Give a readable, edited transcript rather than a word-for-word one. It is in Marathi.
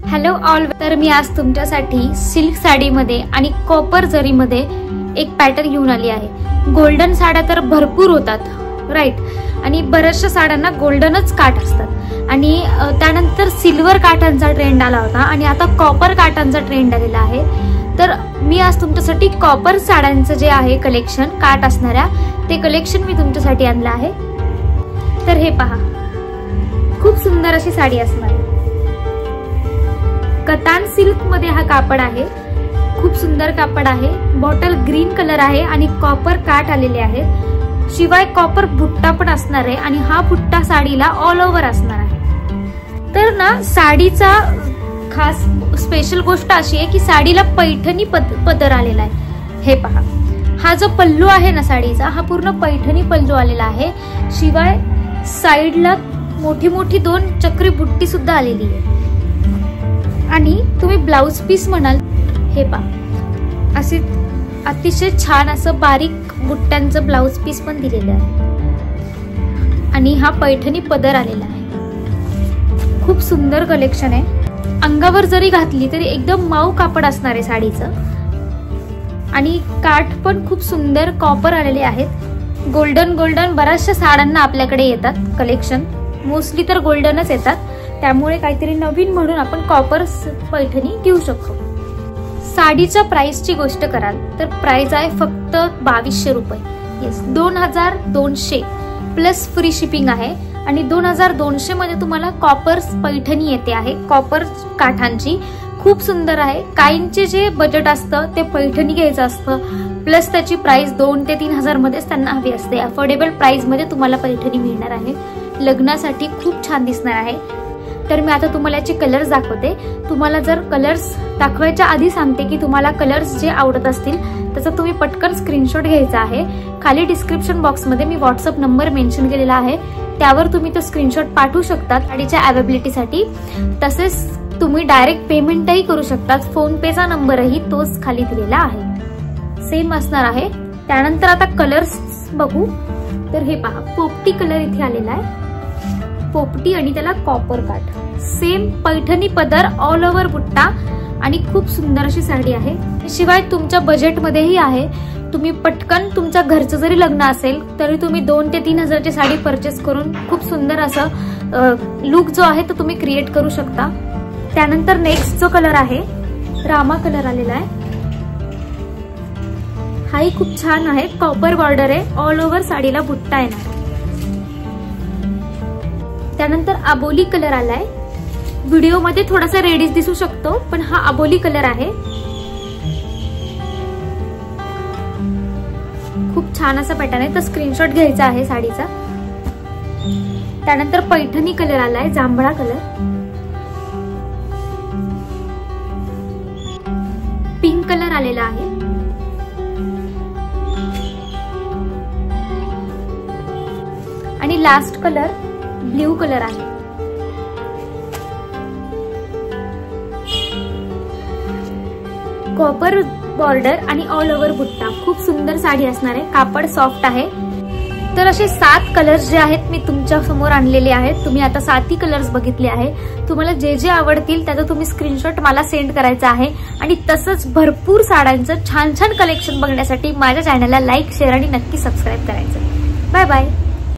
हॅलो ऑल, तर मी आज तुमच्यासाठी सिल्क साडीमध्ये आणि कॉपर जरीमध्ये एक पॅटर्न घेऊन आली आहे। गोल्डन साड्या तर भरपूर होतात, राईट, आणि बऱ्याचशा साड्यांना गोल्डनच काठ असतात आणि त्यानंतर सिल्वर काठांचा ट्रेंड आला होता आणि आता कॉपर काठांचा ट्रेंड आलेला आहे। तर मी आज तुमच्यासाठी कॉपर साड्यांचं जे आहे कलेक्शन, काठ असणाऱ्या, ते कलेक्शन मी तुमच्यासाठी आणलं आहे। तर हे पहा, खूप सुंदर अशी साडी असणार आहे। कतान सिल्क मध्ये हा कापड आहे, खूप सुंदर कापड आहे। बॉटल ग्रीन कलर आहे आणि कॉपर काठ आलेले आहेत, शिवाय कॉपर बुट्टा पण असणार आहे आणि हा बुट्टा साडीला ऑल ओव्हर असणार आहे। तर ना, साडीचा खास स्पेशल गोष्ट अशी आहे की साडीला पैठणी पदर आलेला आहे। हे पहा, हा जो पल्लू आहे ना साडीचा, हा पूर्ण पैठणी पल्लू आलेला आहे, शिवाय साइडला मोठी मोठी 2 चक्री बुट्टी सुद्धा आलेली आहे। आणि तुम्ही ब्लाउज पीस म्हणाल, हे पहा, असे अतिशय छान असं बारीक बुट्ट्यांचं ब्लाउज पीस पण दिलेलं आहे आणि हा पैठणी पदर आलेला आहे। खूप सुंदर कलेक्शन आहे। अंगावर जरी घातली तरी एकदम मऊ कापड असणार आहे साडीचं आणि काठ पण खूप सुंदर कॉपर आलेले आहेत। गोल्डन बऱ्याचशा साड्यांना आपल्याकडे येतात कलेक्शन, मोस्टली तर गोल्डनच येतात, त्यामुळे काहीतरी नवीन म्हणून आपण कॉपर पैठणी घेऊ शकतो। साडीच्या प्राइसची गोष्ट कराल तर प्राइस आहे फक्त 2200 रुपये। येस, 2200 प्लस फ्री शिपिंग आहे आणि 2200 मध्ये तुम्हाला कॉपर पैठणी येते आहे, कॉपर काठांची। खूप सुंदर आहे। काहींचे जे बजेट असतं ते पैठणी घ्यायचं असतं, प्लस त्याची प्राइस 2 ते 3000 मध्येच त्यांना हवी असते। अफोर्डेबल प्राइस मध्ये तुम्हाला पैठणी मिळणार आहे, लग्नासाठी खूप छान दिसणार आहे। तर मी आता तुम्हाला याचे कलर्स दाखवते। तुम्हाला जर कलर्स दाखवायच्या आधी सांगते की तुम्हाला कलर्स जे आवडत असतील त्याचा तुम्ही पटकन स्क्रीनशॉट घ्यायचा आहे। खाली डिस्क्रिप्शन बॉक्स मध्ये मी व्हॉट्सअप नंबर मेन्शन केलेला आहे, त्यावर तुम्ही तो स्क्रीनशॉट पाठवू शकता साडीच्या अवेलेबिलिटीसाठी। तसेच तुम्ही डायरेक्ट पेमेंटही करू शकता, फोन पेचा नंबरही तोच खाली दिलेला आहे, सेम असणार आहे। त्यानंतर आता कलर्स बघू, तर हे पहा, पोपटी कलर इथे आलेला आहे, पोपटी आणि त्याला कॉपर काठ, सेम पैठणी पदर, ऑल ओव्हर बुट्टा आणि खूप सुंदर अशी साडी आहे। शिवाय तुमच्या बजेटमध्येही आहे, तुम्ही पटकन तुमच्या घरचं जरी लग्न असेल तरी तुम्ही 2 ते 3000ची साडी परचेस करून खूप सुंदर असं लुक जो आहे तो तुम्ही क्रिएट करू शकता। त्यानंतर नेक्स्ट जो कलर आहे, रामा कलर आलेला आहे, हाही खूप छान आहे, कॉपर बॉर्डर आहे, ऑल ओव्हर साडीला बुट्टा आहे। त्यानंतर अबोली कलर आलाय, व्हिडिओ मध्ये थोडासा रेडिश दिसू शकतो पण हा अबोली कलर आहे। खूप छान असा पॅटर्न आहे, तर स्क्रीनशॉट घ्यायचा आहे साडीचा। त्यानंतर पैठणी कलर आलाय, जांभळा कलर, पिंक कलर आलेला आहे, आणि लास्ट कलर ब्ल्यू कलर आहे। कॉपर बॉर्डर आणि ऑल ओव्हर बुट्टा, खूप सुंदर साडी असणार आहे, कापड सॉफ्ट आहे। तर असे 7 कलर्स जे आहेत मी तुमच्या समोर आणलेले आहेत। तुम्ही आता 7ही कलर्स बघितले आहे। तुम्हाला जे जे आवडतील त्याचा तुम्ही स्क्रीनशॉट मला सेंड करायचा आहे आणि तसंच भरपूर साड्यांचं छान छान कलेक्शन बघण्यासाठी माझ्या चॅनलला लाईक, शेअर आणि नक्की सबस्क्राईब करायचं। Bye bye.